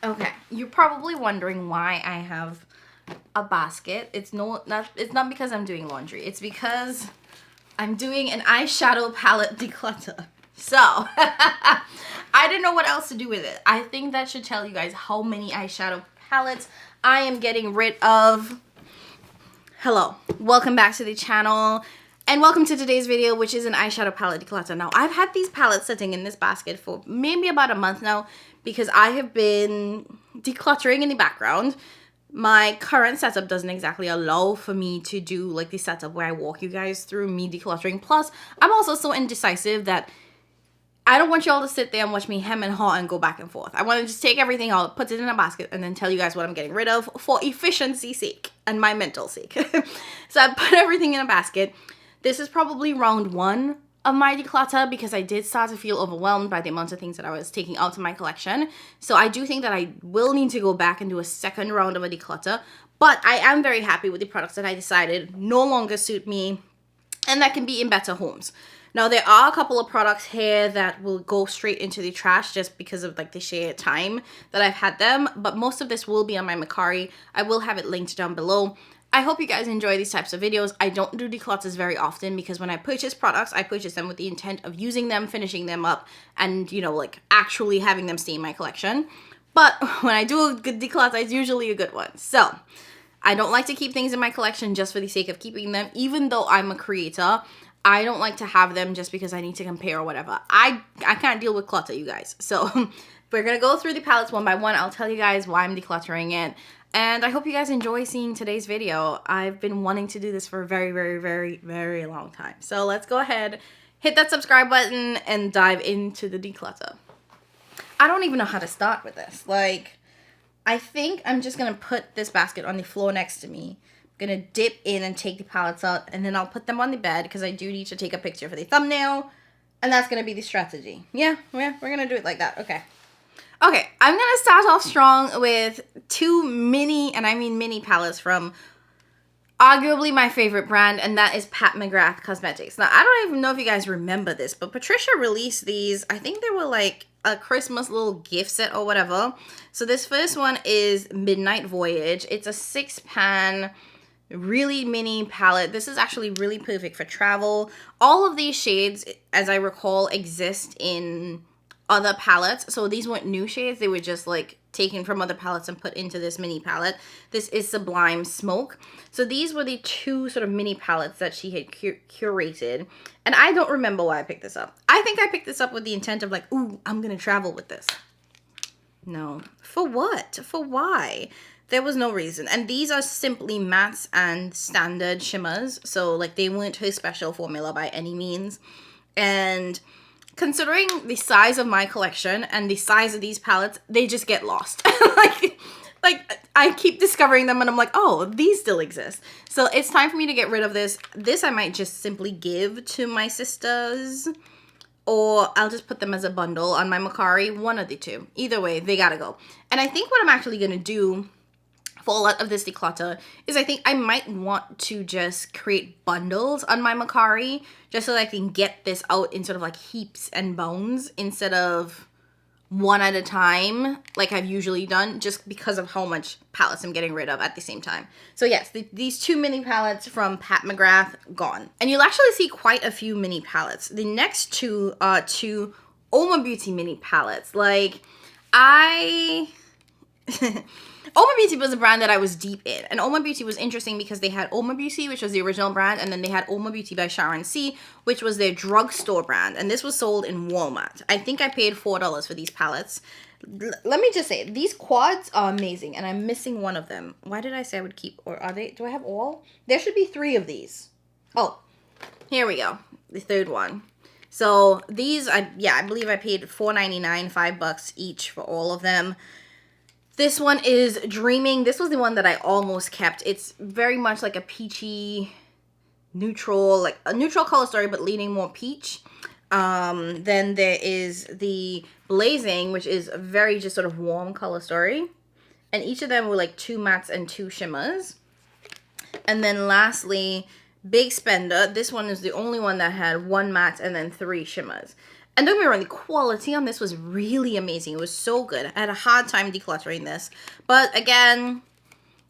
Okay, you're probably wondering why I have a basket. It's not because I'm doing laundry. It's because I'm doing an eyeshadow palette declutter. So, I didn't know what else to do with it. I think that should tell you guys how many eyeshadow palettes I am getting rid of. Hello, welcome back to the channel. And welcome to today's video, which is an eyeshadow palette declutter. Now, I've had these palettes sitting in this basket for maybe about a month now because I have been decluttering in the background. My current setup doesn't exactly allow for me to do like the setup where I walk you guys through me decluttering. Plus, I'm also so indecisive that I don't want y'all to sit there and watch me hem and haw and go back and forth. I want to just take everything out, put it in a basket, and then tell you guys what I'm getting rid of for efficiency's sake and my mental sake. So I put everything in a basket. This is probably round one of my declutter because I did start to feel overwhelmed by the amount of things that I was taking out of my collection. So I do think that I will need to go back and do a second round of a declutter. But I am very happy with the products that I decided no longer suit me and that can be in better homes. Now, there are a couple of products here that will go straight into the trash just because of like the sheer time that I've had them. But most of this will be on my Mercari. I will have it linked down below. I hope you guys enjoy these types of videos. I don't do declutters very often because when I purchase products, I purchase them with the intent of using them, finishing them up, and, you know, like actually having them stay in my collection. But when I do a good declutter, it's usually a good one. So I don't like to keep things in my collection just for the sake of keeping them. Even though I'm a creator, I don't like to have them just because I need to compare or whatever. I can't deal with clutter, you guys. So we're going to go through the palettes one by one. I'll tell you guys why I'm decluttering it. And I hope you guys enjoy seeing today's video. I've been wanting to do this for a very, very, very, very long time. So let's go ahead, hit that subscribe button, and dive into the declutter. I don't even know how to start with this. Like, I think I'm just going to put this basket on the floor next to me. I'm going to dip in and take the palettes out, and then I'll put them on the bed because I do need to take a picture for the thumbnail. And that's going to be the strategy. Yeah, we're going to do it like that. Okay. Okay, I'm going to start off strong with two mini, and I mean mini palettes from arguably my favorite brand, and that is McGrath Cosmetics. Now, I don't even know if you guys remember this, but Patricia released these. I think they were like a Christmas little gift set or whatever. So this first one is Midnight Voyage. It's a 6-pan, really mini palette. This is actually really perfect for travel. All of these shades, as I recall, exist in other palettes. So these weren't new shades. They were just like taken from other palettes and put into this mini palette. This is Sublime Smoke. So these were the two sort of mini palettes that she had curated. And I don't remember why I picked this up. I think I picked this up with the intent of like, ooh, I'm going to travel with this. No. For what? For why? There was no reason. And these are simply mattes and standard shimmers. So like they weren't her special formula by any means. And considering the size of my collection and the size of these palettes, they just get lost. like I keep discovering them and I'm like, oh, these still exist. So it's time for me to get rid of this. This I might just simply give to my sisters, or I'll just put them as a bundle on my Mercari. One of the two. Either way, they gotta go. And I think what I'm actually gonna do for a lot of this declutter is I think I might want to just create bundles on my Mercari just so that I can get this out in sort of like heaps and bones instead of one at a time like I've usually done, just because of how much palettes I'm getting rid of at the same time. So yes, these two mini palettes from McGrath gone. And you'll actually see quite a few mini palettes. The next two are two Omolewa Beauty mini palettes. Like, Omolewa Beauty was a brand that I was deep in. And Omolewa Beauty was interesting because they had Omolewa Beauty, which was the original brand, and then they had Omolewa Beauty by Sharon C, which was their drugstore brand. And this was sold in Walmart. I think I paid $4 for these palettes. Let me just say, these quads are amazing, and I'm missing one of them. Why did I say I would keep, or are they, do I have all? There should be 3 of these. Oh, here we go. The third one. So these, I believe I paid $4.99, $5 each for all of them. This one is Dreaming. This was the one that I almost kept. It's very much like a peachy, neutral, like a neutral color story, but leaning more peach. Then there is the Blazing, which is a very just sort of warm color story. And each of them were like 2 mattes and 2 shimmers. And then lastly, Big Spender. This one is the only one that had 1 matte and then 3 shimmers. And don't get me wrong, the quality on this was really amazing. It was so good. I had a hard time decluttering this. But again,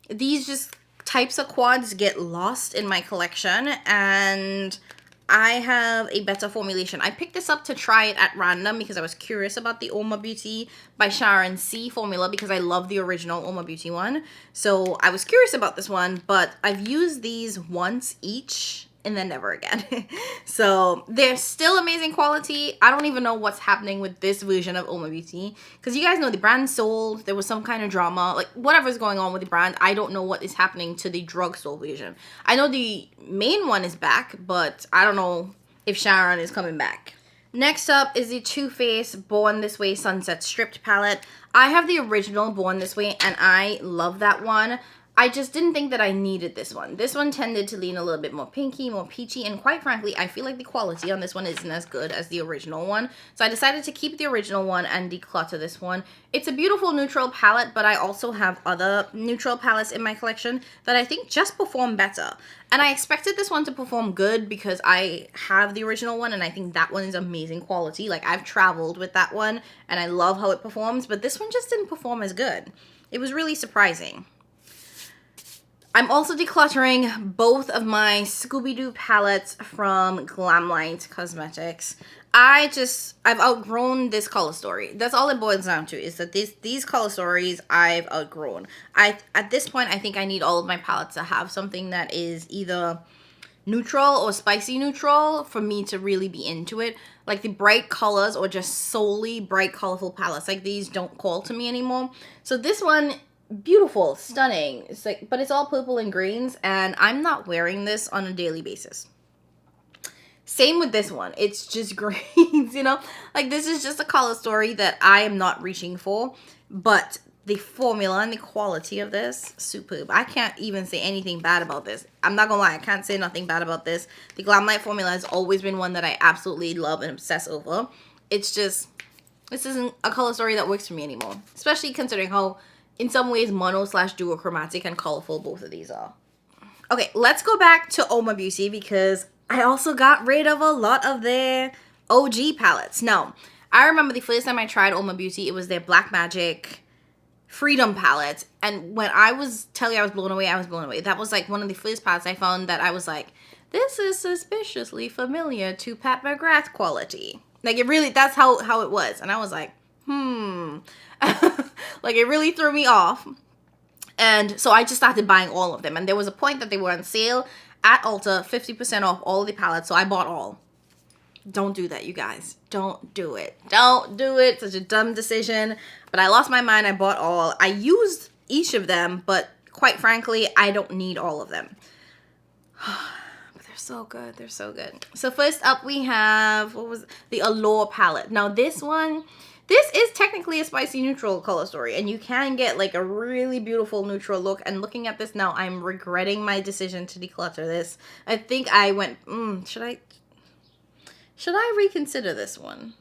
these just types of quads get lost in my collection, and I have a better formulation. I picked this up to try it at random because I was curious about the Omolewa Beauty by Sharon C formula because I love the original Omolewa Beauty one. So I was curious about this one, but I've used these once each and then never again. So they're still amazing quality. I don't even know what's happening with this version of Omolewa Beauty because you guys know the brand sold. There was some kind of drama, like whatever's going on with the brand. I don't know what is happening to the drugstore version. I know the main one is back, but I don't know if Sharon is coming back. Next up is the Too Faced Born This Way Sunset Stripped Palette. I have the original Born This Way and I love that one. I just didn't think that I needed this one. This one tended to lean a little bit more pinky, more peachy, and quite frankly, I feel like the quality on this one isn't as good as the original one. So I decided to keep the original one and declutter this one. It's a beautiful neutral palette, but I also have other neutral palettes in my collection that I think just perform better. And I expected this one to perform good because I have the original one and I think that one is amazing quality. Like I've traveled with that one and I love how it performs, but this one just didn't perform as good. It was really surprising. I'm also decluttering both of my Scooby-Doo palettes from Glam Cosmetics. I've outgrown this color story. That's all it boils down to, is that these color stories I've outgrown. At this point, I think I need all of my palettes to have something that is either neutral or spicy neutral for me to really be into it. Like the bright colors or just solely bright colorful palettes like these don't call to me anymore. So this one, beautiful, stunning. It's like, but it's all purple and greens, and I'm not wearing this on a daily basis. Same with this one. It's just greens, you know? Like this is just a color story that I am not reaching for, but the formula and the quality of this, superb. I can't even say anything bad about this. I'm not gonna lie, I can't say nothing bad about this. The Glam formula has always been one that I absolutely love and obsess over. It's just, this isn't a color story that works for me anymore, especially considering how in some ways mono / duochromatic and colorful both of these are. Okay, let's go back to Omolewa Beauty because I also got rid of a lot of their OG palettes. Now, I remember the first time I tried Omolewa Beauty, it was their Black Magic Freedom palette. And when I was telling you I was blown away, I was blown away. That was like one of the first palettes I found that I was like, this is suspiciously familiar to Pat McGrath quality. Like it really, that's how it was. And I was like, like it really threw me off. And so I just started buying all of them. And there was a point that they were on sale at Ulta, 50% off all the palettes. So I bought all. Don't do that, you guys. Don't do it. Don't do it. Such a dumb decision. But I lost my mind. I bought all. I used each of them, but quite frankly, I don't need all of them. But they're so good. They're so good. So first up we have, the Allure palette. Now this one, this is technically a spicy neutral color story, and you can get like a really beautiful neutral look. And looking at this now, I'm regretting my decision to declutter this. I think I went, should I reconsider this one?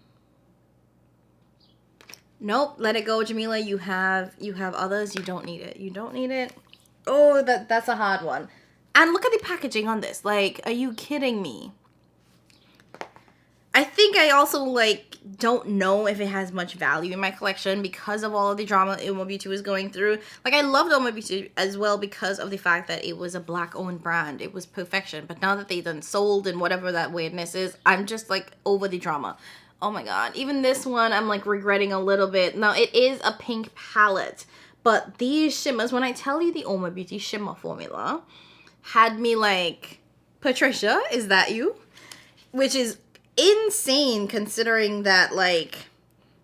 Nope, let it go, Jamila. You have others. You don't need it. You don't need it. Oh, that's a hard one. And look at the packaging on this. Like, are you kidding me? I think I also, like, don't know if it has much value in my collection because of all of the drama Omolewa Beauty was going through. Like, I loved Omolewa Beauty as well because of the fact that it was a Black-owned brand. It was perfection. But now that they done sold and whatever that weirdness is, I'm just, like, over the drama. Oh, my God. Even this one, I'm, like, regretting a little bit. Now, it is a pink palette. But these shimmers, when I tell you the Omolewa Beauty shimmer formula had me, like, Patricia, is that you? Which is insane considering that, like,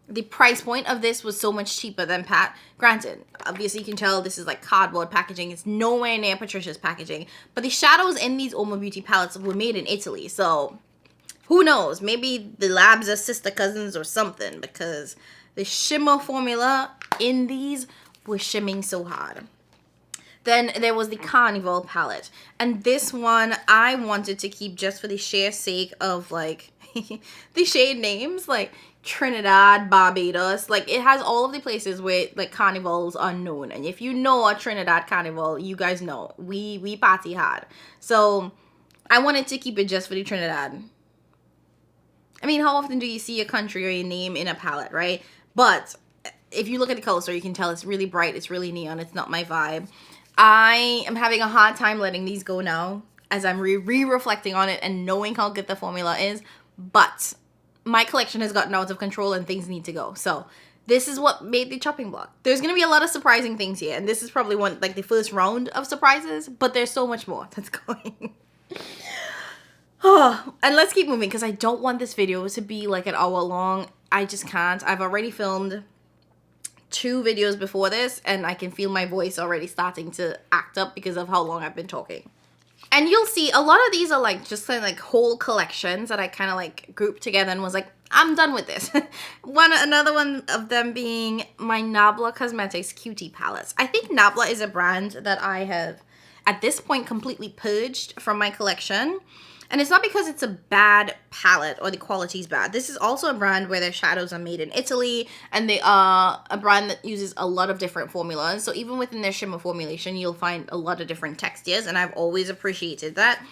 the price point of this was so much cheaper than Pat. Granted, obviously you can tell this is like cardboard packaging. It's nowhere near Patricia's packaging. But the shadows in these Omolewa Beauty palettes were made in Italy. So who knows? Maybe the labs are sister cousins or something, because the shimmer formula in these was shimming so hard. Then there was the Carnival palette. And this one I wanted to keep just for the sheer sake of, like, the shade names, like Trinidad, Barbados. Like, it has all of the places where, like, carnivals are known. And if you know a Trinidad carnival, you guys know we party hard. So I wanted to keep it just for the Trinidad. I mean, how often do you see a country or a name in a palette, right? But if you look at the color store, you can tell it's really bright, it's really neon, it's not my vibe. I am having a hard time letting these go now as I'm re-reflecting on it and knowing how good the formula is. But my collection has gotten out of control and things need to go. So this is what made the chopping block. There's going to be a lot of surprising things here. And this is probably one, like the first round of surprises. But there's so much more that's going. Oh, and let's keep moving because I don't want this video to be like an hour long. I just can't. I've already filmed 2 videos before this and I can feel my voice already starting to act up because of how long I've been talking. And you'll see a lot of these are like just kind of like whole collections that I kind of like grouped together and was like, I'm done with this. Another one of them being my Nabla Cosmetics Cutie palettes. I think Nabla is a brand that I have at this point completely purged from my collection. And it's not because it's a bad palette or the quality's bad. This is also a brand where their shadows are made in Italy. And they are a brand that uses a lot of different formulas. So even within their shimmer formulation, you'll find a lot of different textures. And I've always appreciated that.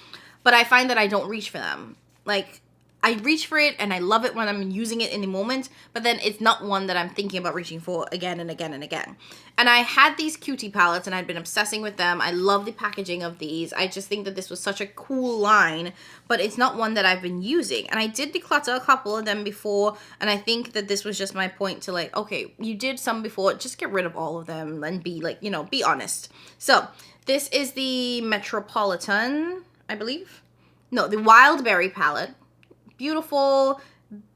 But I find that I don't reach for them. Like, I reach for it and I love it when I'm using it in the moment, but then it's not one that I'm thinking about reaching for again and again and again. And I had these Cutie palettes and I'd been obsessing with them. I love the packaging of these. I just think that this was such a cool line, but it's not one that I've been using. And I did declutter a couple of them before, and I think that this was just my point to like, okay, you did some before, just get rid of all of them and be like, you know, be honest. So this is the Metropolitan, I believe. No, the Wild Berry palette. Beautiful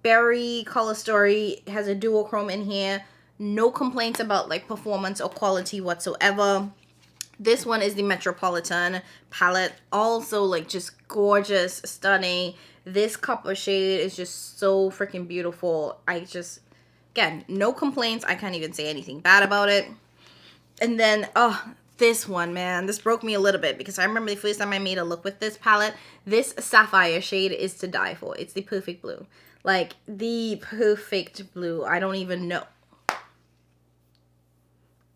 berry color story. It has a duochrome in here. No complaints about like performance or quality whatsoever. This one is the Metropolitan palette. Also like just gorgeous, stunning. This copper shade is just so freaking beautiful. I just, again, no complaints. I can't even say anything bad about it. And then, oh, this one, man, this broke me a little bit because I remember the first time I made a look with this palette. This sapphire shade is to die for. It's the perfect blue. Like, the perfect blue. I don't even know.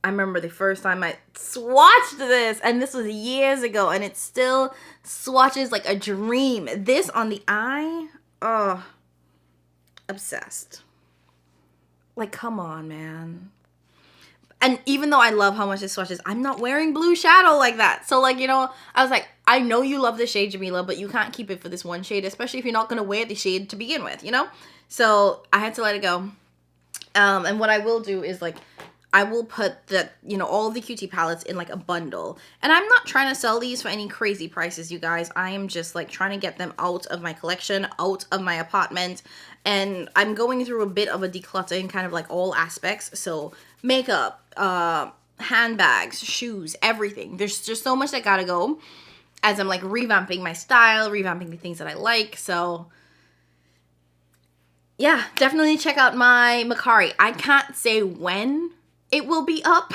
I remember the first time I swatched this, and this was years ago, and it still swatches like a dream. This on the eye, oh, obsessed. Like, come on, man. And even though I love how much it swatches, I'm not wearing blue shadow like that. So, like, you know, I was like, I know you love the shade, Jamila, but you can't keep it for this one shade, especially if you're not going to wear the shade to begin with, you know? So, I had to let it go. And what I will do is, like, I will put the, you know, all of the Cutie palettes in, like, a bundle. And I'm not trying to sell these for any crazy prices, you guys. I am just, like, trying to get them out of my collection, out of my apartment. And I'm going through a bit of a declutter in kind of, like, all aspects. So, makeup, handbags, shoes, everything. There's just so much that gotta go as I'm like revamping my style, revamping the things that I like. So yeah, definitely check out my Mercari. I can't say when it will be up,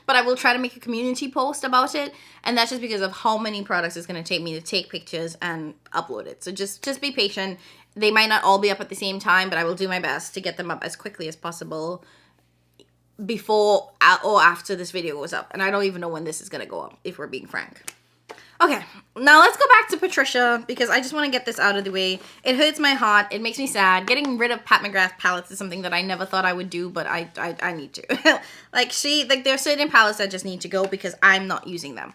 but I will try to make a community post about it. And that's just because of how many products it's going to take me to take pictures and upload it. So just be patient. They might not all be up at the same time, but I will do my best to get them up as quickly as possible before or after this video goes up. And I don't even know when this is going to go up, if we're being frank. Okay, now let's go back to Patricia because I just want to get this out of the way. It hurts my heart. It makes me sad. Getting rid of Pat McGrath palettes is something that I never thought I would do, but I need to. like there are certain palettes that just need to go because I'm not using them.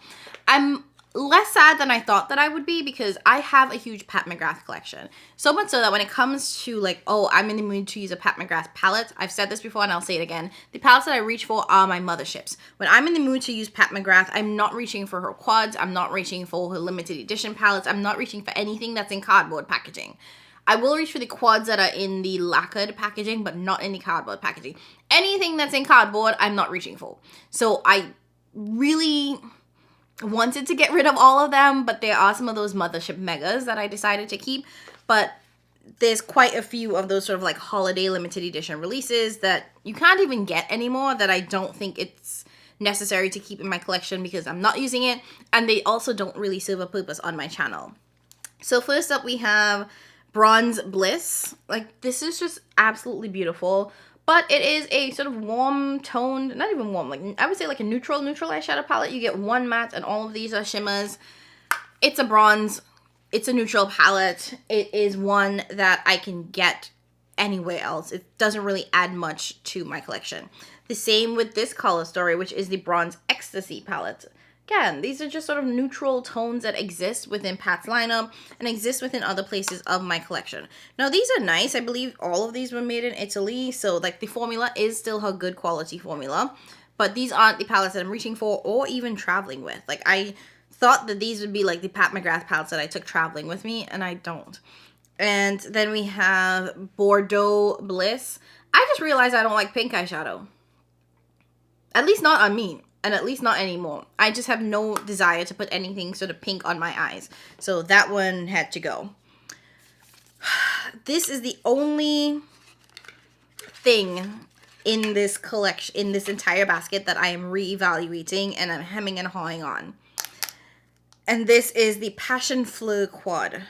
I'm less sad than I thought that I would be because I have a huge Pat McGrath collection. So much so that when it comes to like, oh, I'm in the mood to use a Pat McGrath palette, I've said this before and I'll say it again, the palettes that I reach for are my motherships. When I'm in the mood to use Pat McGrath, I'm not reaching for her quads, I'm not reaching for her limited edition palettes, I'm not reaching for anything that's in cardboard packaging. I will reach for the quads that are in the lacquered packaging, but not in the cardboard packaging. Anything that's in cardboard, I'm not reaching for. So I really wanted to get rid of all of them, but there are some of those mothership megas that I decided to keep. But there's quite a few of those sort of like holiday limited edition releases that you can't even get anymore that I don't think it's necessary to keep in my collection because I'm not using it, and they also don't really serve a purpose on my channel. So first up we have Bronze Bliss. Like, this is just absolutely beautiful. But it is a sort of warm toned, not even warm, like I would say like a neutral eyeshadow palette. You get one matte and all of these are shimmers. It's a bronze. It's a neutral palette. It is one that I can get anywhere else. It doesn't really add much to my collection. The same with this color story, which is the Bronze Ecstasy palette. Again, these are just sort of neutral tones that exist within Pat's lineup and exist within other places of my collection. Now, these are nice. I believe all of these were made in Italy, so like the formula is still her good quality formula, but these aren't the palettes that I'm reaching for or even traveling with. Like, I thought that these would be like the Pat McGrath palettes that I took traveling with me, and I don't. And then we have Bordeaux Bliss. I just realized I don't like pink eyeshadow. At least not on me. And at least not anymore. I just have no desire to put anything sort of pink on my eyes. So that one had to go. This is the only thing in this collection, in this entire basket, that I am reevaluating and I'm hemming and hawing on. And this is the Passion Fleur Quad.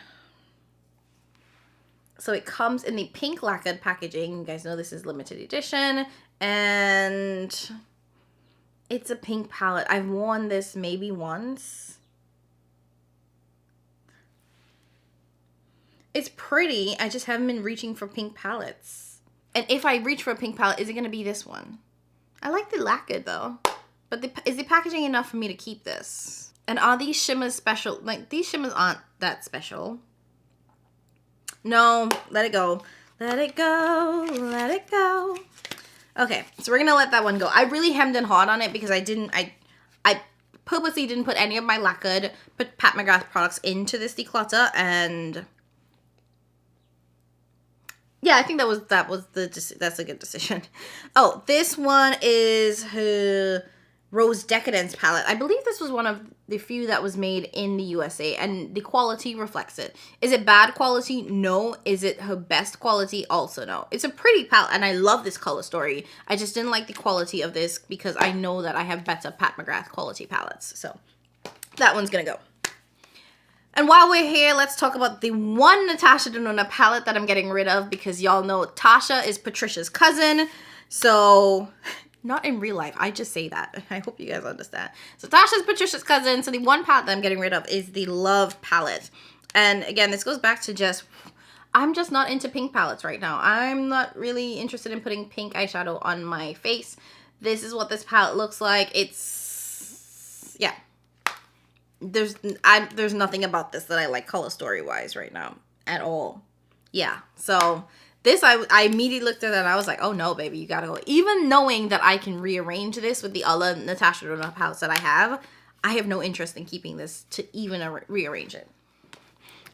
So it comes in the pink lacquered packaging. You guys know this is limited edition. And it's a pink palette. I've worn this maybe once. It's pretty. I just haven't been reaching for pink palettes. And if I reach for a pink palette, is it going to be this one? I like the lacquered though. But is the packaging enough for me to keep this? And are these shimmers special? Like, these shimmers aren't that special. No, let it go. Let it go. Let it go. Okay, so we're gonna let that one go. I really hemmed and hawed on it because I purposely didn't put any of my lacquered Pat McGrath products into this declutter, and yeah, I think that's a good decision. Oh, this one is her Rose Decadence palette. I believe this was one of the few that was made in the USA, and the quality reflects it. Is it bad quality? No. Is it her best quality? Also no. It's a pretty palette, and I love this color story. I just didn't like the quality of this because I know that I have better Pat McGrath quality palettes. So that one's gonna go. And while we're here, let's talk about the one Natasha Denona palette that I'm getting rid of, because y'all know Tasha is Patricia's cousin. So not in real life. I just say that. I hope you guys understand. So Tasha's Patricia's cousin. So the one palette that I'm getting rid of is the Love palette. And again, this goes back to just, I'm just not into pink palettes right now. I'm not really interested in putting pink eyeshadow on my face. This is what this palette looks like. It's, yeah. There's nothing about this that I like color story wise right now at all. Yeah. So this, I immediately looked at it and I was like, oh no, baby, you gotta go. Even knowing that I can rearrange this with the other Natasha Denona palettes that I have no interest in keeping this to even rearrange it.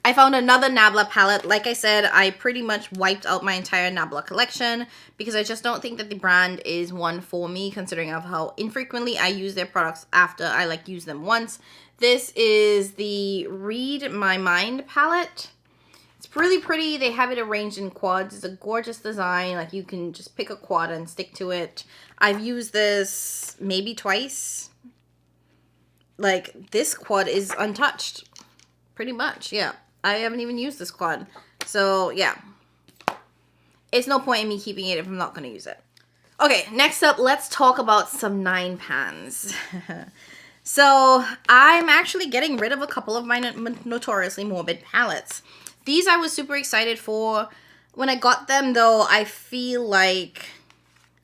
I found another Nabla palette. Like I said, I pretty much wiped out my entire Nabla collection because I just don't think that the brand is one for me, considering of how infrequently I use their products after I use them once. This is the Read My Mind palette. It's really pretty. They have it arranged in quads. It's a gorgeous design. Like, you can just pick a quad and stick to it. I've used this maybe twice. Like, this quad is untouched. Pretty much, yeah. I haven't even used this quad. So, yeah. It's no point in me keeping it if I'm not going to use it. Okay, next up, let's talk about some 9 pans. So, I'm actually getting rid of a couple of my notoriously morbid palettes. These I was super excited for. When I got them, though, I feel like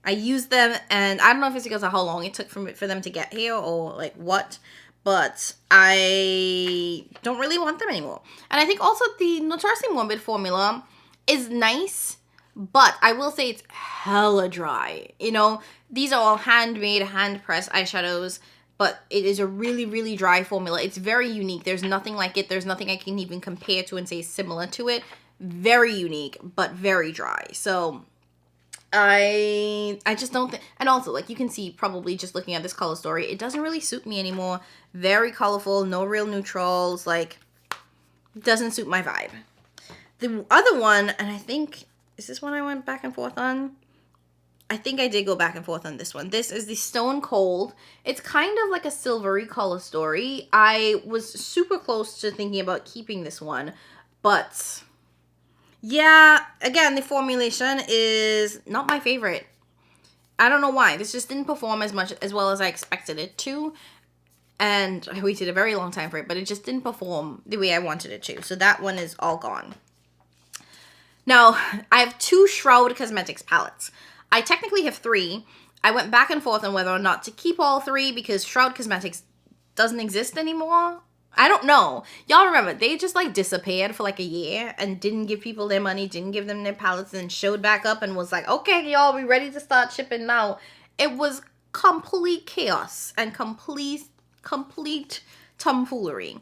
I used them, and I don't know if it's because of how long it took for them to get here or like what, but I don't really want them anymore. And I think also the Notoriously Morbid formula is nice, but I will say it's hella dry. You know, these are all handmade, hand-pressed eyeshadows, but it is a really, really dry formula. It's very unique. There's nothing like it. There's nothing I can even compare to and say similar to it. Very unique, but very dry. So I just don't think, and also, like, you can see probably just looking at this color story, it doesn't really suit me anymore. Very colorful, no real neutrals, like, doesn't suit my vibe. The other one, and I think, is this one I went back and forth on? I think I did go back and forth on this one. This is the Stone Cold. It's kind of like a silvery color story. I was super close to thinking about keeping this one, but yeah, again, the formulation is not my favorite. I don't know why. This just didn't perform as well as I expected it to. and I waited a very long time for it, but it just didn't perform the way I wanted it to. So that one is all gone. Now, I have 2 Shroud Cosmetics palettes. I technically have 3. I went back and forth on whether or not to keep all 3 because Shroud Cosmetics doesn't exist anymore. I don't know. Y'all remember, they just like disappeared for like a year and didn't give people their money, didn't give them their palettes, and showed back up and was like, okay, y'all, we ready to start shipping now. It was complete chaos and complete tomfoolery.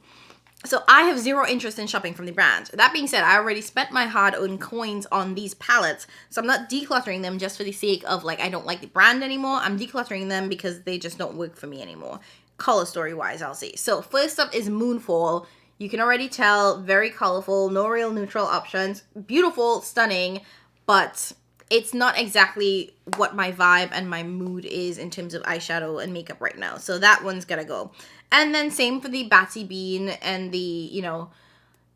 So I have 0 interest in shopping from the brand. That being said, I already spent my hard-earned coins on these palettes, so I'm not decluttering them just for the sake of like I don't like the brand anymore. I'm decluttering them because they just don't work for me anymore. Color story wise, I'll see. So first up is Moonfall. You can already tell, very colorful, no real neutral options. Beautiful, stunning, but it's not exactly what my vibe and my mood is in terms of eyeshadow and makeup right now. So that one's gonna go. And then same for the Batsy Bean and the, you know,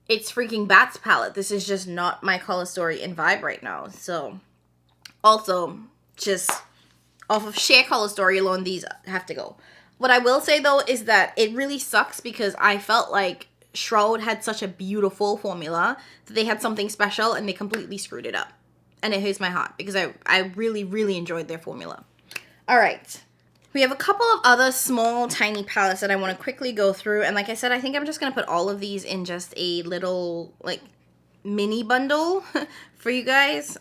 It's Freaking Bats palette. This is just not my color story and vibe right now. So also just off of sheer color story alone, these have to go. What I will say though is that it really sucks because I felt like Shroud had such a beautiful formula that they had something special and they completely screwed it up. And it hurts my heart because I really, really enjoyed their formula. All right. We have a couple of other small, tiny palettes that I want to quickly go through. And like I said, I think I'm just going to put all of these in just a little, like, mini bundle for you guys.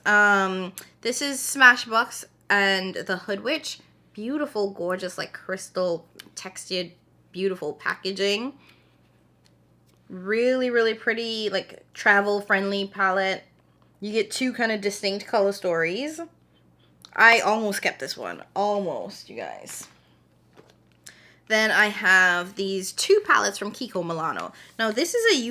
This is Smashbox and the Hood Witch. Beautiful, gorgeous, like, crystal textured, beautiful packaging. Really, really pretty, like, travel-friendly palette. You get 2 kind of distinct color stories. I almost kept this one. Almost, you guys. Then I have these 2 palettes from Kiko Milano. Now, this is a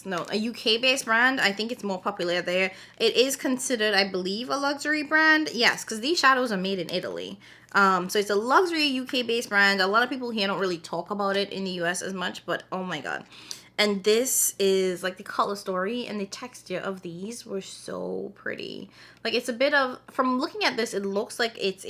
UK-based brand. I think it's more popular there. It is considered, I believe, a luxury brand. Yes, because these shadows are made in Italy. So it's a luxury UK-based brand. A lot of people here don't really talk about it in the US as much, but oh my god. And this is like the color story and the texture of these were so pretty. Like it's a bit of, from looking at this, it looks like it's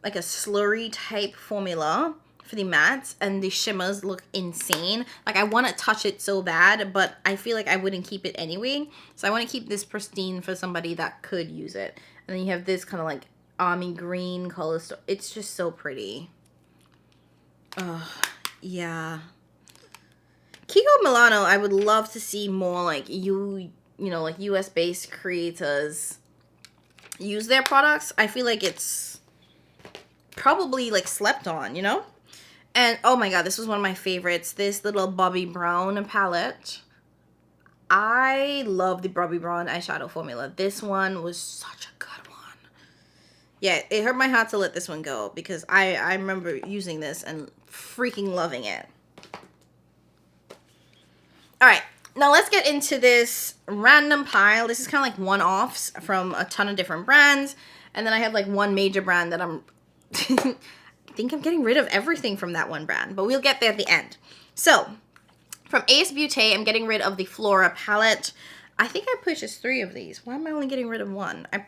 like a slurry type formula for the mattes, and the shimmers look insane. Like I want to touch it so bad, but I feel like I wouldn't keep it anyway. So I want to keep this pristine for somebody that could use it. And then you have this kind of like army green color. It's just so pretty. Yeah. Kiko Milano, I would love to see more like you know, like US based creators use their products. I feel like it's probably like slept on, you know? And oh my god, this was one of my favorites. This little Bobbi Brown palette. I love the Bobbi Brown eyeshadow formula. This one was such a good one. Yeah, it hurt my heart to let this one go because I remember using this and freaking loving it. All right, now let's get into this random pile. This is kind of like one-offs from a ton of different brands. And then I have like one major brand that I'm... I think I'm getting rid of everything from that one brand. But we'll get there at the end. So, from Ace Beauty, I'm getting rid of the Flora palette. I think I purchased 3 of these. Why am I only getting rid of 1? I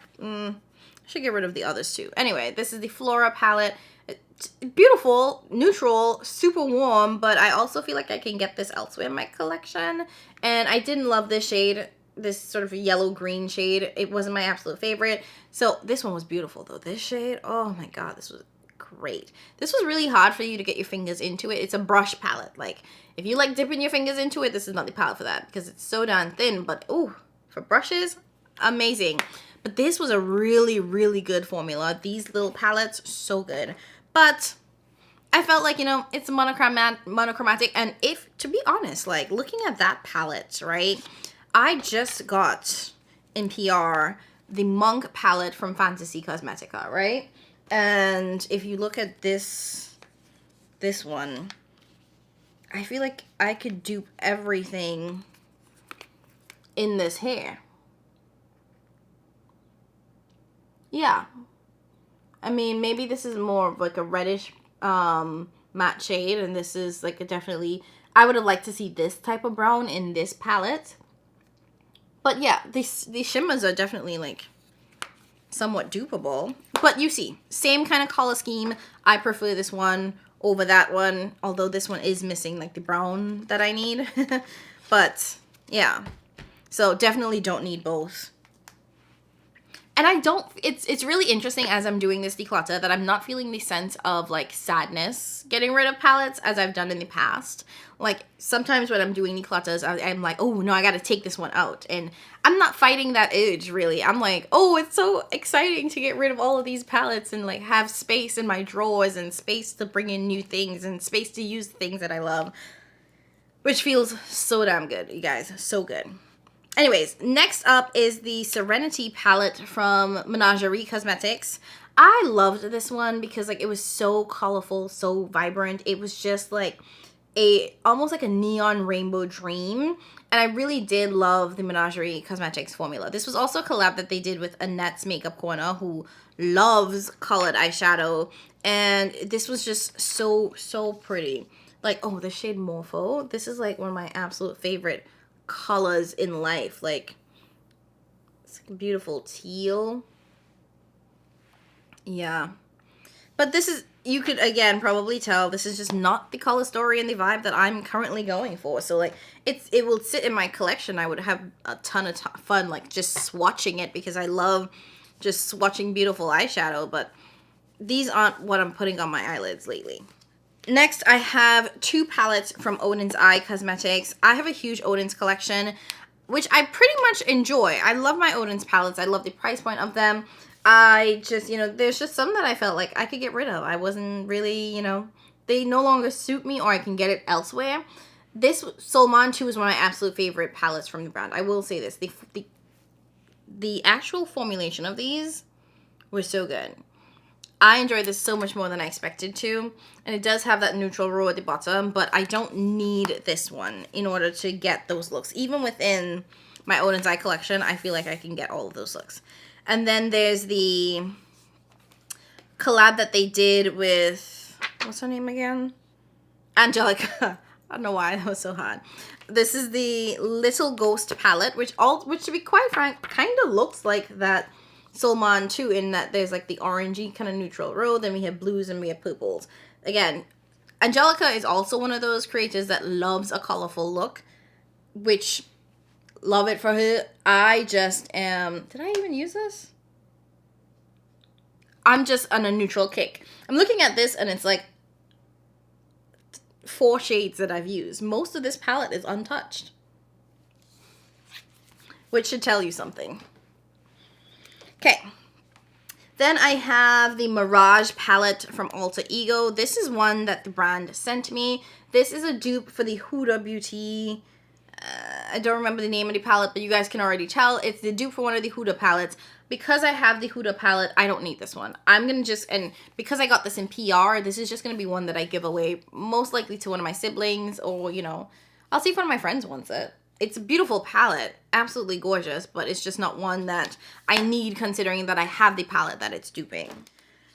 should get rid of the others too. Anyway, this is the Flora palette. It's beautiful, neutral, super warm, but I also feel like I can get this elsewhere in my collection. And I didn't love this shade, this sort of yellow-green shade. It wasn't my absolute favorite. So this one was beautiful, though. This shade, oh my god, this was great. This was really hard for you to get your fingers into it. It's a brush palette. Like, if you like dipping your fingers into it, this is not the palette for that because it's so darn thin. But, ooh, for brushes, amazing. But this was a really, really good formula. These little palettes, so good. But I felt like, you know, it's monochromatic. And if, to be honest, like, looking at that palette, right, I just got in PR the Monk palette from Fantasy Cosmetica, right? And if you look at this one, I feel like I could dupe everything in this hair. Yeah. I mean, maybe this is more of like a reddish matte shade, and this is like a definitely, I would have liked to see this type of brown in this palette. But yeah, these shimmers are definitely like somewhat dupeable. But you see, same kind of color scheme. I prefer this one over that one, although this one is missing like the brown that I need. But yeah, so definitely don't need both. And I don't, it's really interesting as I'm doing this declutter that I'm not feeling the sense of like sadness getting rid of palettes as I've done in the past. Like sometimes when I'm doing declutters, I'm like, oh no, I gotta take this one out. And I'm not fighting that urge really. I'm like, oh, it's so exciting to get rid of all of these palettes and like have space in my drawers and space to bring in new things and space to use things that I love. Which feels so damn good, you guys, so good. Anyways, next up is the Serenity palette from Menagerie Cosmetics. I loved this one because like it was so colorful, so vibrant. It was just like almost like a neon rainbow dream. And I really did love the Menagerie Cosmetics formula. This was also a collab that they did with Annette's Makeup Corner, who loves colored eyeshadow. And this was just so, so pretty. Like, oh, the shade Morpho. This is like one of my absolute favorite colors in life. Like, it's like a beautiful teal. Yeah. But this is, you could again probably tell this is just not the color story and the vibe that I'm currently going for. So like it will sit in my collection. I would have a ton of fun like just swatching it because I love just swatching beautiful eyeshadow, but these aren't what I'm putting on my eyelids lately. Next, I have two palettes from Odin's Eye Cosmetics. I have a huge Odin's collection, which I pretty much enjoy. I love my Odin's palettes. I love the price point of them. I just, you know, there's just some that I felt like I could get rid of. I wasn't really, you know, they no longer suit me or I can get it elsewhere. This Solman 2 is one of my absolute favorite palettes from the brand. I will say this. The actual formulation of these was so good. I enjoyed this so much more than I expected to. And it does have that neutral row at the bottom, but I don't need this one in order to get those looks. Even within my Odin's Eye collection, I feel like I can get all of those looks. And then there's the collab that they did with, what's her name again? Angelica. I don't know why that was so hard. This is the Little Ghost palette, which to be quite frank, kind of looks like that Solman 2 in that there's like the orangey kind of neutral row, then we have blues and we have purples. Again, Angelica is also one of those creators that loves a colorful look, which love it for her. I just am, did I even use this? I'm just on a neutral kick. I'm looking at this and it's like 4 shades that I've used. Most of this palette is untouched, which should tell you something. Okay, then I have the Mirage palette from Alter Ego. This is one that the brand sent me. This is a dupe for the Huda Beauty. I don't remember the name of the palette, but you guys can already tell. It's the dupe for one of the Huda palettes. Because I have the Huda palette, I don't need this one. I'm going to just, and because I got this in PR, this is just going to be one that I give away most likely to one of my siblings or, you know, I'll see if one of my friends wants it. It's a beautiful palette, absolutely gorgeous, but it's just not one that I need considering that I have the palette that it's duping.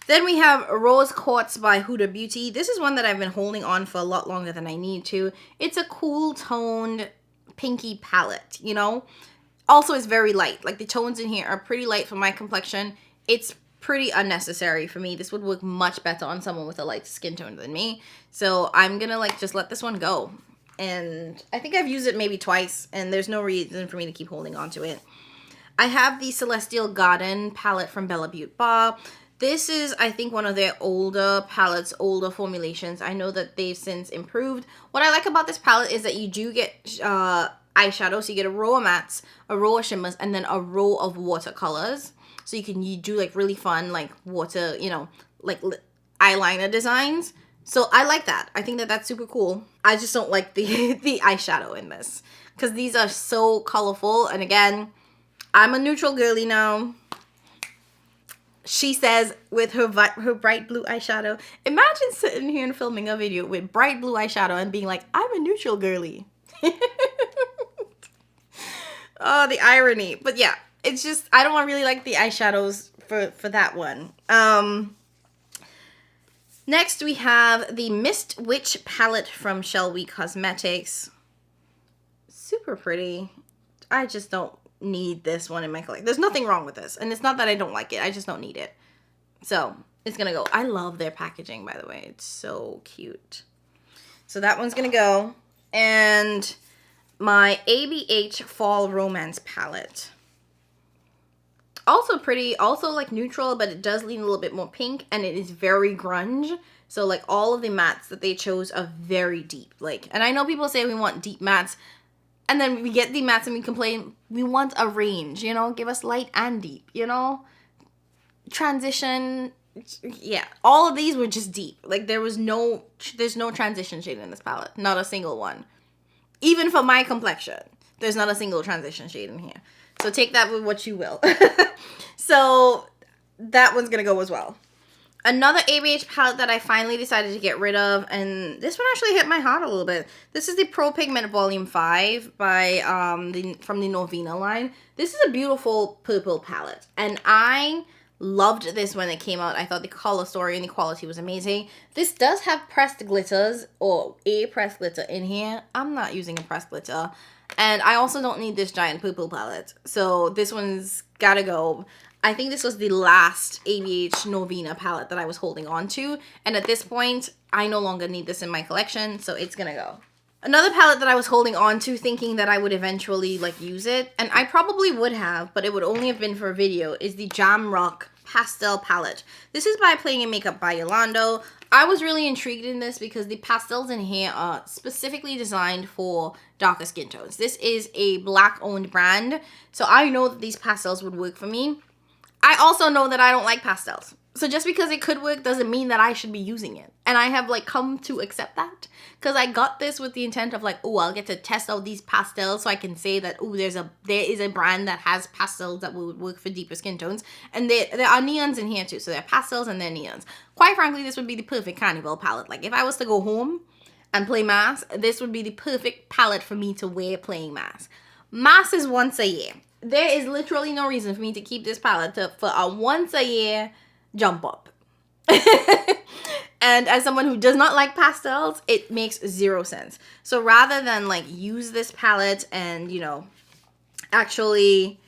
Then we have Rose Quartz by Huda Beauty. This is one that I've been holding on for a lot longer than I need to. It's a cool toned pinky palette, you know? Also, it's very light. Like the tones in here are pretty light for my complexion. It's pretty unnecessary for me. This would work much better on someone with a light skin tone than me. So I'm gonna like just let this one go. And I think I've used it maybe twice, and there's no reason for me to keep holding on to it. I have the Celestial Garden palette from Bella Beauty Bar. This is, I think, one of their older palettes, older formulations. I know that they've since improved. What I like about this palette is that you do get eyeshadow. So you get a row of mattes, a row of shimmers, and then a row of watercolors. So you do like really fun, like water, you know, like eyeliner designs. So I like that. I think that that's super cool. I just don't like the eyeshadow in this because these are so colorful. And again, I'm a neutral girly now. She says with her bright blue eyeshadow. Imagine sitting here and filming a video with bright blue eyeshadow and being like, I'm a neutral girly. Oh, the irony. But yeah, it's just, I don't really like the eyeshadows for that one. Next, we have the Mist Witch palette from Shell We Cosmetics. Super pretty. I just don't need this one in my collection. There's nothing wrong with this. And it's not that I don't like it. I just don't need it. So it's gonna go. I love their packaging, by the way. It's so cute. So that one's gonna go. And my ABH Fall Romance palette. Also pretty, also like neutral, but it does lean a little bit more pink, and it is very grunge. So like all of the mattes that they chose are very deep. Like, and I know people say we want deep mattes, and then we get the mattes and we complain, we want a range, you know, give us light and deep, you know? Transition, yeah. All of these were just deep. Like there's no transition shade in this palette. Not a single one. Even for my complexion, there's not a single transition shade in here. So take that with what you will. So that one's gonna go as well. Another ABH palette that I finally decided to get rid of, and this one actually hit my heart a little bit. This is the Pro Pigment Volume 5 by from the Norvina line. This is a beautiful purple palette, and I loved this when it came out. I thought the color story and the quality was amazing. This does have pressed glitters, or a pressed glitter in here. I'm not using a pressed glitter. And I also don't need this giant purple palette. So this one's gotta go. I think this was the last ABH Norvina palette that I was holding on to. And at this point, I no longer need this in my collection, so it's gonna go. Another palette that I was holding on to thinking that I would eventually like use it, and I probably would have, but it would only have been for a video, is the Jam Rock Pastel Palette. This is by Playing in Makeup by Yolando. I was really intrigued in this because the pastels in here are specifically designed for darker skin tones. This is a black owned brand, so I know that these pastels would work for me. I also know that I don't like pastels. So just because it could work doesn't mean that I should be using it. And I have like come to accept that. Because I got this with the intent of like, oh, I'll get to test out these pastels so I can say that, oh, there is a brand that has pastels that would work for deeper skin tones. And there are neons in here too. So there are pastels and there are neons. Quite frankly, this would be the perfect carnival palette. Like if I was to go home and play mass, this would be the perfect palette for me to wear playing mass. Mass is once a year. There is literally no reason for me to keep this palette for a once a year jump up. And as someone who does not like pastels, it makes zero sense. So rather than like use this palette and, you know, actually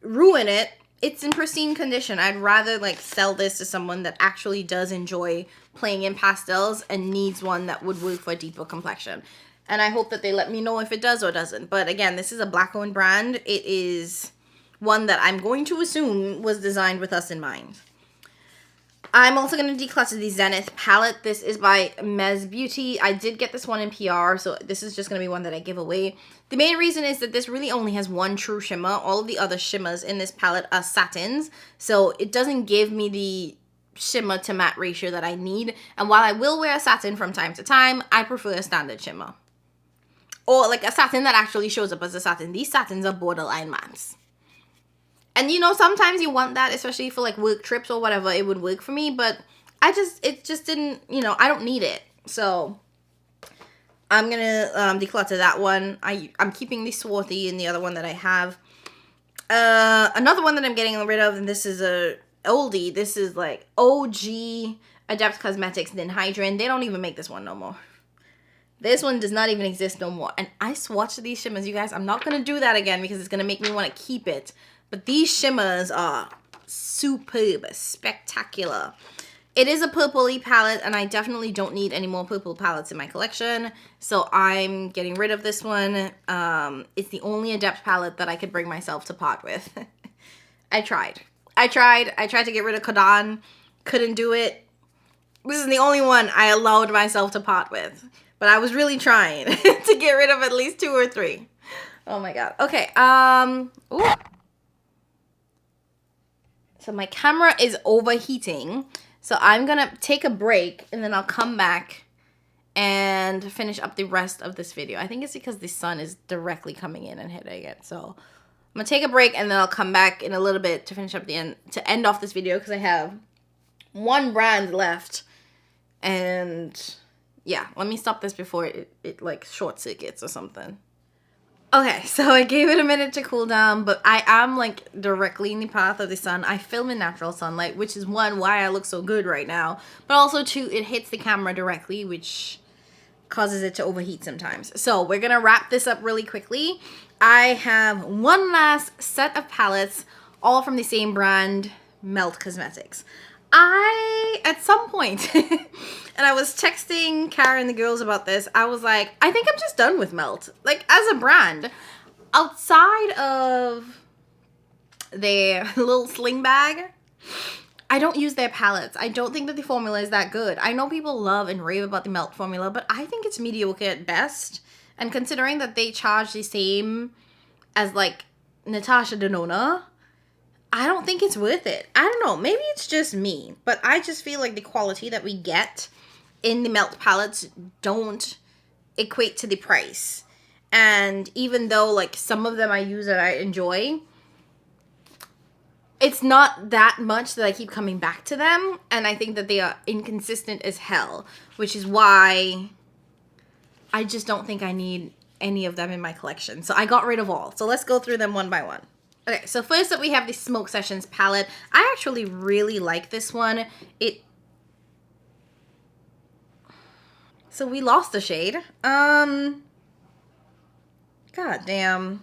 ruin it, it's in pristine condition. I'd rather like sell this to someone that actually does enjoy playing in pastels and needs one that would work for a deeper complexion. And I hope that they let me know if it does or doesn't. But again, this is a black owned brand. It is one that I'm going to assume was designed with us in mind. I'm also going to declutter the Zenith palette. This is by McGrath Beauty. I did get this one in PR, so this is just going to be one that I give away. The main reason is that this really only has one true shimmer. All of the other shimmers in this palette are satins, so it doesn't give me the shimmer to matte ratio that I need. And while I will wear a satin from time to time, I prefer a standard shimmer. Or like a satin that actually shows up as a satin. These satins are borderline mattes. And you know, sometimes you want that, especially for like work trips or whatever, it would work for me, but it just didn't, you know, I don't need it. So I'm gonna declutter that one. I'm keeping the Swarthy and the other one that I have. Another one that I'm getting rid of, and this is a oldie. This is like OG Adept Cosmetics Ninhydrin. They don't even make this one no more. This one does not even exist no more. And I swatched these shimmers, you guys. I'm not gonna do that again because it's gonna make me want to keep it. But these shimmers are superb, spectacular. It is a purpley palette, and I definitely don't need any more purple palettes in my collection. So I'm getting rid of this one. It's the only Adept palette that I could bring myself to part with. I tried to get rid of Kodan. Couldn't do it. This is the only one I allowed myself to part with. But I was really trying to get rid of at least 2 or 3. Oh my god. Okay, ooh. So my camera is overheating, so I'm gonna take a break and then I'll come back and finish up the rest of this video. I think it's because the sun is directly coming in and hitting it. So I'm gonna take a break and then I'll come back in a little bit to finish up to end off this video because I have one brand left. And yeah, let me stop this before it like short circuits or something. Okay, so I gave it a minute to cool down, but I am like directly in the path of the sun. I film in natural sunlight, which is one, why I look so good right now, but also two, it hits the camera directly, which causes it to overheat sometimes. So we're gonna wrap this up really quickly. I have one last set of palettes, all from the same brand, Melt Cosmetics. At some point, and I was texting Kara and the girls about this, I was like, I think I'm just done with Melt. Like, as a brand, outside of their little sling bag, I don't use their palettes. I don't think that the formula is that good. I know people love and rave about the Melt formula, but I think it's mediocre at best. And considering that they charge the same as, like, Natasha Denona, I don't think it's worth it. I don't know. Maybe it's just me, but I just feel like the quality that we get in the Melt palettes don't equate to the price. And even though, like, some of them I use and I enjoy, it's not that much that I keep coming back to them. And I think that they are inconsistent as hell, which is why I just don't think I need any of them in my collection. So I got rid of all. So let's go through them one by one. Okay, so first up we have the Smoke Sessions palette. I actually really like this one. So we lost the shade. God damn.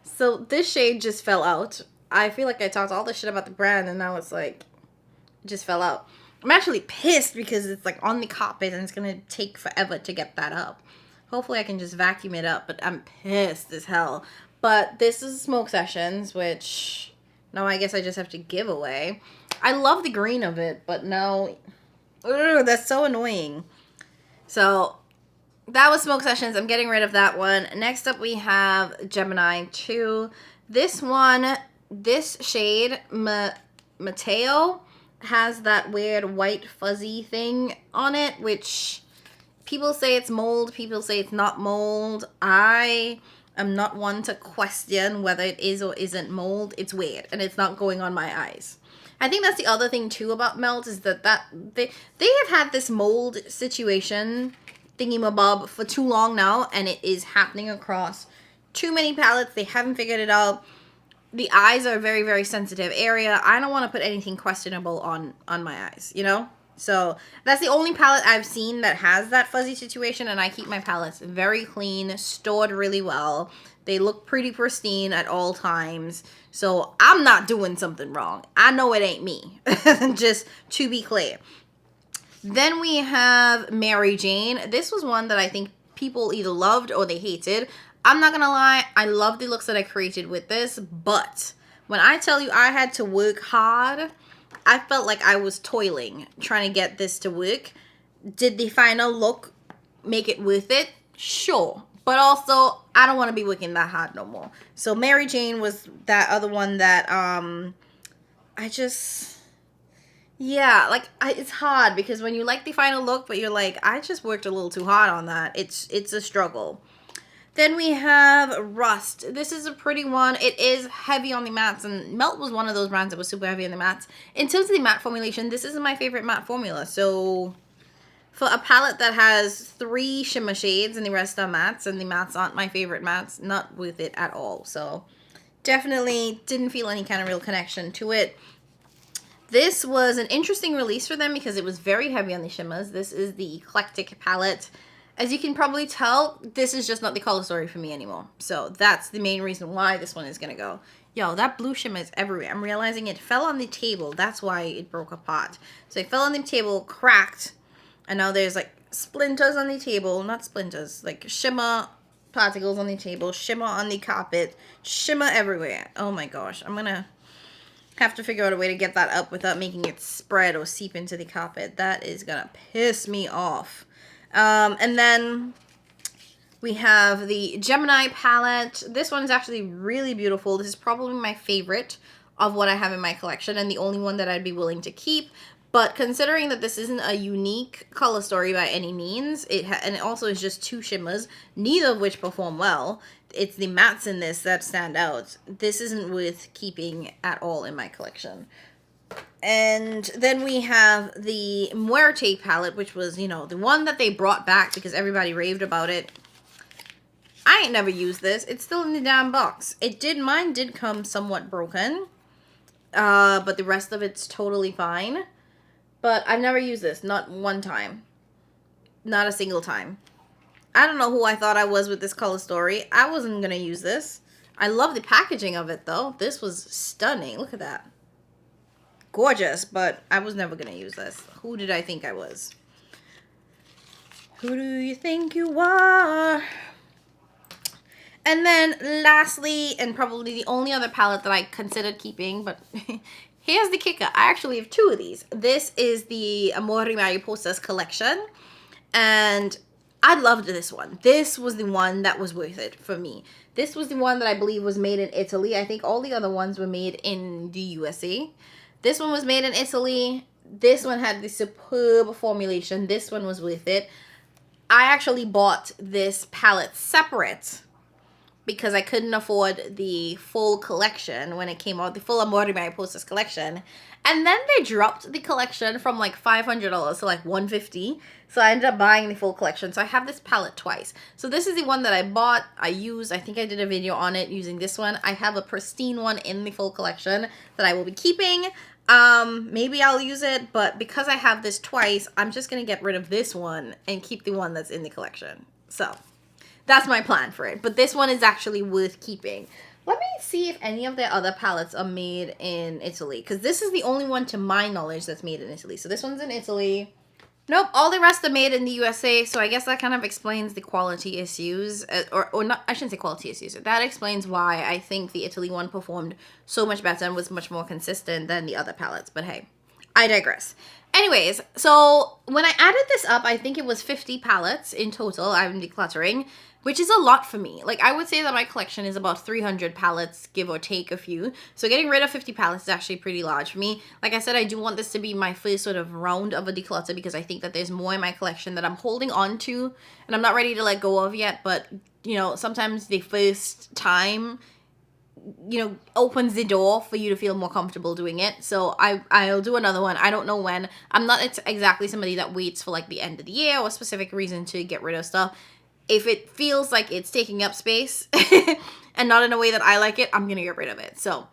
So this shade just fell out. I feel like I talked all this shit about the brand and now it's like, it just fell out. I'm actually pissed because it's like on the carpet and it's gonna take forever to get that up. Hopefully I can just vacuum it up, but I'm pissed as hell. But this is Smoke Sessions, which now I guess I just have to give away. I love the green of it, but no. Ugh, that's so annoying. So that was Smoke Sessions. I'm getting rid of that one. Next up we have Gemini 2. This one, this shade, Mateo, has that weird white fuzzy thing on it, which people say it's mold, people say it's not mold. I'm not one to question whether it is or isn't mold. It's weird, and it's not going on my eyes. I think that's the other thing, too, about Melt, is that they have had this mold situation thingy-mabob for too long now, and it is happening across too many palettes. They haven't figured it out. The eyes are a very, very sensitive area. I don't want to put anything questionable on my eyes, you know? So that's the only palette I've seen that has that fuzzy situation, and I keep my palettes very clean, stored really well. They look pretty pristine at all times, so I'm not doing something wrong. I know it ain't me, just to be clear. Then we have Mary Jane. This was one that I think people either loved or they hated. I'm not gonna lie, I love the looks that I created with this, but when I tell you I had to work hard, I felt like I was toiling trying to get this to work. Did the final look make it worth it? Sure. But also, I don't want to be working that hard no more. So Mary Jane was that other one that, yeah, like, it's hard because when you like the final look, but you're like, I just worked a little too hard on that. It's a struggle. Then we have Rust. This is a pretty one. It is heavy on the mattes, and Melt was one of those brands that was super heavy on the mattes. In terms of the matte formulation, this isn't my favorite matte formula. So for a palette that has 3 shimmer shades and the rest are mattes, and the mattes aren't my favorite mattes, not with it at all. So definitely didn't feel any kind of real connection to it. This was an interesting release for them because it was very heavy on the shimmers. This is the Eclectic palette. As you can probably tell, this is just not the color story for me anymore. So that's the main reason why this one is going to go. Yo, that blue shimmer is everywhere. I'm realizing it fell on the table. That's why it broke apart. So it fell on the table, cracked, and now there's like splinters on the table. Not splinters, like shimmer particles on the table, shimmer on the carpet, shimmer everywhere. Oh my gosh, I'm going to have to figure out a way to get that up without making it spread or seep into the carpet. That is going to piss me off. And then we have the Gemini palette. This one is actually really beautiful. This is probably my favorite of what I have in my collection and the only one that I'd be willing to keep. But considering that this isn't a unique color story by any means, and it also is just 2 shimmers, neither of which perform well. It's the mattes in this that stand out. This isn't worth keeping at all in my collection. And then we have the Muerte palette, which was, you know, the one that they brought back because everybody raved about it. I ain't never used this. It's still in the damn box. Mine did come somewhat broken. But the rest of it's totally fine. But I've never used this. Not one time. Not a single time. I don't know who I thought I was with this color story. I wasn't going to use this. I love the packaging of it, though. This was stunning. Look at that. gorgeous, but I was never gonna use this. Who did I think I was? Who do you think you are? And then lastly, and probably the only other palette that I considered keeping, but here's the kicker. I actually have two of these. This is the Amore Mariposas collection, and I loved this one. This was the one that was worth it for me. This was the one that I believe was made in Italy. I think all the other ones were made in the USA. This one was made in Italy. This one had the superb formulation. This one was worth it. I actually bought this palette separate because I couldn't afford the full collection when it came out, the full Amore Mariposas collection. And then they dropped the collection from like $500 to like $150. So I ended up buying the full collection. So I have this palette twice. So this is the one that I bought, I used. I think I did a video on it using this one. I have a pristine one in the full collection that I will be keeping. Maybe I'll use it, but because I have this twice, I'm just going to get rid of this one and keep the one that's in the collection. So that's my plan for it. But this one is actually worth keeping. Let me see if any of their other palettes are made in Italy, because this is the only one to my knowledge that's made in Italy. So this one's in Italy. Nope, all the rest are made in the USA, so I guess that kind of explains the quality issues, or not, I shouldn't say quality issues. That explains why I think the Italy one performed so much better and was much more consistent than the other palettes, but hey, I digress. Anyways, so when I added this up, I think it was 50 palettes in total I'm decluttering, which is a lot for me. Like, I would say that my collection is about 300 palettes, give or take a few. So getting rid of 50 palettes is actually pretty large for me. Like I said, I do want this to be my first sort of round of a declutter because I think that there's more in my collection that I'm holding on to and I'm not ready to let go of yet. But, you know, sometimes the first time, you know, opens the door for you to feel more comfortable doing it. So I'll do another one. I don't know when. I'm not exactly somebody that waits for like the end of the year or a specific reason to get rid of stuff. If it feels like it's taking up space and not in a way that I like it, I'm going to get rid of it. So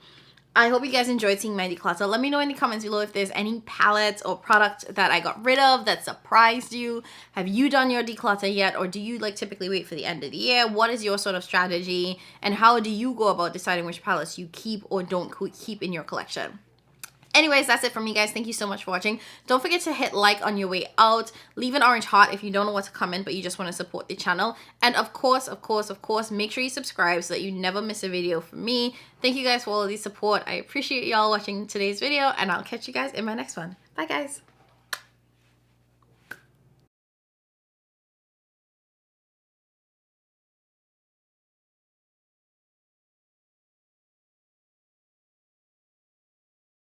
I hope you guys enjoyed seeing my declutter. Let me know in the comments below if there's any palettes or products that I got rid of that surprised you. Have you done your declutter yet? Or do you like typically wait for the end of the year? What is your sort of strategy? And how do you go about deciding which palettes you keep or don't keep in your collection? Anyways, that's it from me, guys. Thank you so much for watching. Don't forget to hit like on your way out. Leave an orange heart if you don't know what to comment, but you just want to support the channel. And of course, make sure you subscribe so that you never miss a video from me. Thank you guys for all of the support. I appreciate y'all watching today's video, and I'll catch you guys in my next one. Bye, guys.